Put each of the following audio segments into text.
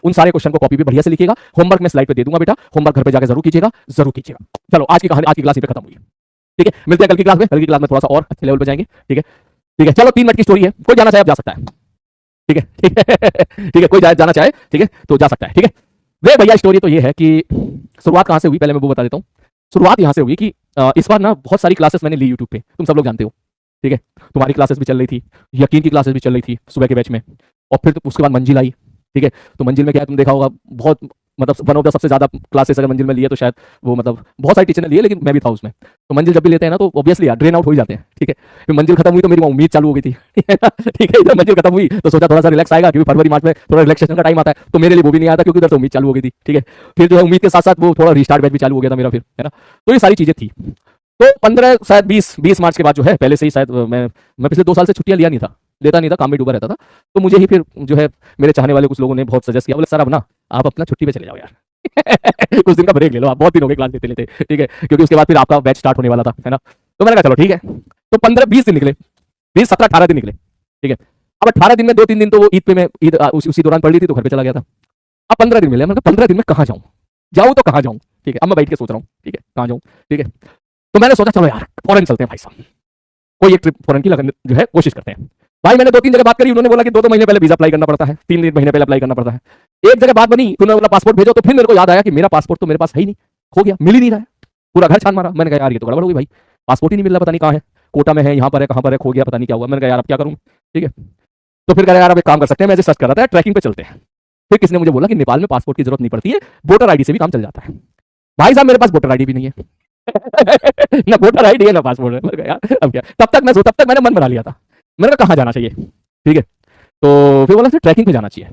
उन सारे क्वेश्चन को कॉपी पे बढ़िया से लिखिएगा। होमवर्क मैं स्लाइड पे दे दूंगा बेटा, होमवर्क घर पे जाकर जरूर कीजिएगा, जरूर कीजिएगा। चलो आज की कहानी, आज की क्लास पे खत्म हुई। ठीक है, मिलते हैं कल की क्लास में। कल की क्लास में थोड़ा सा और अच्छे लेवल पे जाएंगे। ठीक है, ठीक है, चलो 3 मिनट की स्टोरी है, कोई जाना चाहे अब जा सकता है। ठीक है, ठीक है, ठीक है, कोई जाना चाहे ठीक है तो जा सकता है। ठीक है, वे भैया स्टोरी तो ये है कि शुरुआत कहां से हुई, पहले मैं वो बता देता हूँ। शुरुआत यहां से हुई कि इस बार ना बहुत सारी क्लासेस मैंने ली यूट्यूब पे, तुम सब लोग जानते हो। ठीक है, तुम्हारी क्लासेस भी चल रही थी, यकीन की क्लासेस भी चल रही थी सुबह के बैच में, और फिर तो उसके बाद मंजिल आई। ठीक है, तो मंजिल में क्या है, तुम देखा होगा बहुत मतलब वन ऑफ द सबसे ज्यादा क्लासेस अगर मंजिल में लिए तो शायद वो मतलब बहुत सारे टीचर ने लिए, लेकिन मैं भी था उसमें। तो मंजिल जब भी लेते हैं ना तो ऑब्वियसली यार ड्रेन आउट हो ही जाते हैं। ठीक है, फिर मंजिल खत्म हुई तो मेरी उम्मीद चालू हो गई थी। ठीक है, जब मंजिल खत्म हुई तो सोचा थोड़ा सा रिलैक्स आएगा, क्योंकि फरवरी मार्च में थोड़ा रिलैक्सेशन का टाइम आता है, तो मेरे लिए वो भी नहीं आता क्योंकि उधर से उम्मीद चालू हो गई थी। ठीक है, फिर जो है उम्मीद के साथ साथ वो थोड़ा रिस्टार्ट बैच भी चालू हो गया था मेरा फिर, है ना। तो ये सारी चीजें थी। तो 15 शायद 20 मार्च के बाद जो है, पहले से ही शायद मैं पिछले 2 साल से छुट्टियां लिया नहीं था, लेता नहीं था, काम में डूबा रहता था। तो मुझे ही फिर जो है मेरे चाहने वाले कुछ लोगों ने बहुत सजेस्ट किया, बोले सर अब ना आप अपना छुट्टी पे चले जाओ यार। कुछ दिन का ब्रेक ले लो, आप बहुत दिन हो गए क्लास लेते लेते। ठीक है, क्योंकि उसके बाद फिर आपका बैच स्टार्ट होने वाला था, है ना। तो मैंने कहा चलो ठीक है। तो 15-20 दिन निकले, 20-17-18 दिन निकले। ठीक है, अब 18 दिन में 2-3 दिन तो वो ईद पे मैं ईद उसी दौरान पढ़ ली थी तो घर पे चला गया था। अब 15 दिन मिले, मैंने कहा 15 दिन में कहाँ जाऊँ तो कहाँ जाऊँ। ठीक है, अब मैं बैठ के सोच रहा हूँ ठीक है कहाँ जाऊँ। ठीक है, तो मैंने सोचा चलो यार फॉरेन चलते हैं भाई साहब, कोई एक ट्रिप फॉरेन की जो है कोशिश करते हैं। भाई मैंने 2-3 जगह बात करी, उन्होंने बोला कि 2-2 महीने पहले वीजा अप्लाई करना पड़ता है, 3 महीने पहले अप्लाई करना पड़ता है। एक जगह बात बनी, उन्होंने बोला पासपोर्ट भेजो, तो फिर मेरे को याद आया कि मेरा पासपोर्ट तो मेरे पास है ही नहीं, खो गया, मिल ही नहीं रहा है। पूरा घर छान मारा, मैंने कहा यार ये तो गड़बड़ हो गई भाई, पासपोर्ट ही नहीं मिल रहा, पता नहीं कहाँ है, कोटा में है, यहाँ पर है, कहाँ पर है, खो गया, पता नहीं क्या हुआ। मैंने कहा यार अब क्या करूँ। ठीक है, तो फिर कहा यार अब एक काम कर सकते हैं, मैं सर्च कर रहा था ट्रैकिंग पे चलते हैं। फिर किसी ने मुझे बोला कि नेपाल में पासपोर्ट की जरूरत नहीं पड़ती है, वोटर आईडी से भी काम चल जाता है। भाई साहब मेरे पास वोटर आईडी भी नहीं है। ना वोटर आईडी है ना पासपोर्ट है। मैंने कहा यार अब क्या, तब तक मैंने मन बना लिया था, मैंने कहा कहाँ जाना चाहिए। ठीक है, तो फिर बोला फिर ट्रैकिंग पे जाना चाहिए।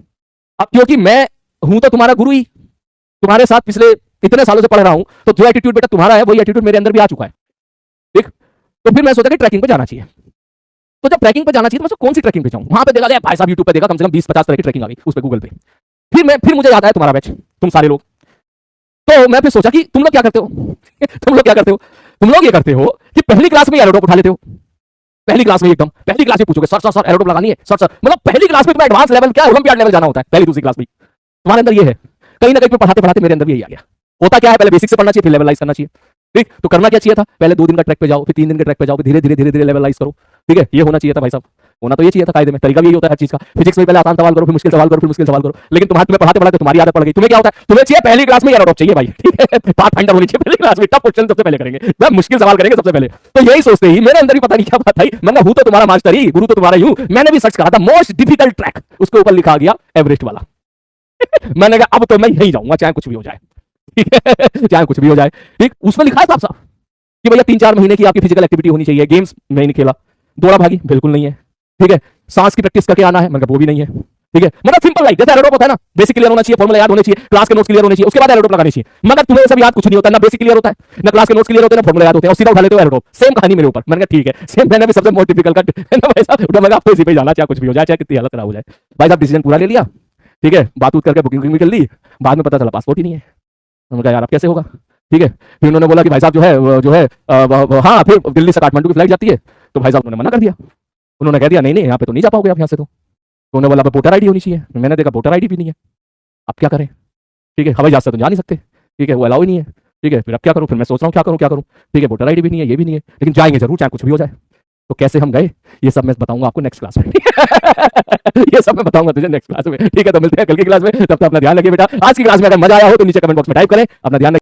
अब क्योंकि मैं हूं तो तुम्हारा गुरु ही, तुम्हारे साथ पिछले इतने सालों से पढ़ रहा हूं, तो जो एटीट्यूड बेटा तुम्हारा है वही एटीट्यूड मेरे अंदर भी आ चुका है। ठीक, तो फिर मैं सोचा कि ट्रैकिंग पे जाना चाहिए। तो जब ट्रैकिंग पे जाना चाहिए तो मैं कौन सी ट्रैकिंग पे जाऊं, वहां पे देखा भाई साहब यूट्यूब पे देखा, कम से कम 20-50 तरह की ट्रैकिंग आ गई उस पे गूगल पे। फिर मुझे याद आया तुम्हारा बैच, तुम सारे लोग। तो मैं फिर सोचा कि तुम लोग क्या करते हो। तुम लोग क्या करते हो, तुम लोग ये करते हो कि पहली क्लास में एरोड्रॉप उठा लेते हो, पहली क्लास में एकदम पहली क्लास में पूछोगे सर सर सर एरोड्रॉप लगानी है सर सर, मतलब पहली क्लास में तुम्हें एडवांस लेवल क्या ओलंपियाड लेवल जाना होता है, पहली दूसरी क्लास में तुम्हारे अंदर ये है। कहीं ना कहीं पढ़ाते पढ़ाते मेरे अंदर भी यही आ गया। होता क्या है, पहले बेसिक से पढ़ना चाहिए, फिर लेवलाइज करना चाहिए। ठीक, तो करना क्या चाहिए था, पहले 2 दिन का ट्रैक पे जाओ, फिर 3 दिन के ट्रैक पे जाओ, फिर धीरे धीरे लेवलाइज करो। ठीक है, ये होना चाहिए था भाई साहब, होना तो ये चाहिए था कायदे में, तरीका भी यही होता है हर चीज का। फिजिक्स में पहले आसान सवाल करो, फिर मुश्किल सवाल करो, फिर मुश्किल सवाल करो। लेकिन तुम्हें पढ़ाते पढ़ाते तुम्हारी आदत पड़ गई, तुम्हें क्या होता है, तुम्हें चाहिए पहली क्लास में एरोड्रॉप चाहिए भाई। ठीक है, पाथ फाइंडर होनी चाहिए पहली क्लास में, टफ क्वेश्चन सबसे पहले करेंगे, मैं मुश्किल सवाल करेंगे सबसे पहले। तो यही सोचते ही मेरे अंदर ही पता नहीं क्या बात आई, मैं हूं तो तुम्हारा मास्टर ही, गुरु तो तुम्हारा ही हूं। मैंने भी सर्च करा था मोस्ट डिफिकल्ट ट्रैक, उसके ऊपर लिखा गया एवरेस्ट वाला। मैंने कहा अब तो मैं यही जाऊंगा चाहे कुछ भी हो जाए। ठीक है, चाहे कुछ भी हो जाए। ठीक, उसमें लिखा है साफ साफ कि भैया 3-4 महीने की आपकी फिजिकल एक्टिविटी होनी चाहिए, गेम्स में नहीं खेला, दौड़ा भागी बिल्कुल नहीं है। ठीक है, सांस की प्रैक्टिस करके आना है, मतलब वो भी नहीं है। ठीक है, मतलब सिंपल लाइक जैसे एरोड्रॉप होता है ना, बेसिक क्लियर होना चाहिए, फॉर्मूला याद होने चाहिए, क्लास के नोट्स क्लियर होने चाहिए, उसके बाद एरोड्रॉप लगाने चाहिए। मगर तुम्हें सब याद कुछ नहीं होता, ना बेसिक क्लियर होता है, ना क्लास के नोट्स क्लियर होते हैं, ना फॉर्मूला याद होते हैं, और सीधा उठा लेते हो एरोड्रॉप। सेम कहानी मेरे ऊपर। मैंने कहा ठीक है, सेम मैंने भी सबसे मोस्ट डिफिकल्ट का ना भाई साहब उठा, मैं आपको इसी पे जाना, चाहे कुछ भी हो जाए, चाहे कितनी हालत खराब हो जाए। भाई साहब डिसीजन पूरा ले लिया। ठीक है, बात उत करके बुकिंग भी कर ली, बाद में पता चला पासपोर्ट ही नहीं है। मैंने कहा यार अब कैसे होगा। ठीक है, फिर उन्होंने बोला कि भाई साहब जो है हाँ फिर दिल्ली से काठमांडू की फ्लाइट जाती है, तो भाई साहब उन्होंने मना कर दिया। उन्होंने कह दिया नहीं यहाँ पे तो नहीं जा पाओगे आप यहाँ से। तो उन्होंने बोला वोटर आईडी होनी चाहिए, मैंने देखा वोटर आईडी भी नहीं है, अब क्या करें। ठीक है, हवाई जहाज से तो जा नहीं सकते, ठीक है वो अलाउ ही नहीं है। ठीक है, फिर अब क्या करूँ, फिर मैं सोच रहा हूँ क्या करूँ। ठीक है, वोटर आईडी भी नहीं है, ये भी नहीं है, लेकिन जाएंगे जरूर चाहे कुछ भी हो जाए। तो कैसे हम गए ये सब मैं बताऊंगा आपको नेक्स्ट क्लास में। ये सब मैं बताऊंगा तुझे नेक्स्ट क्लास में। ठीक है, तो मिलते हैं कल की क्लास में, तब तक अपना ध्यान रखिए बेटा। आज की क्लास में अगर मजा आया हो तो नीचे कमेंट बॉक्स में टाइप करें, अपना ध्यान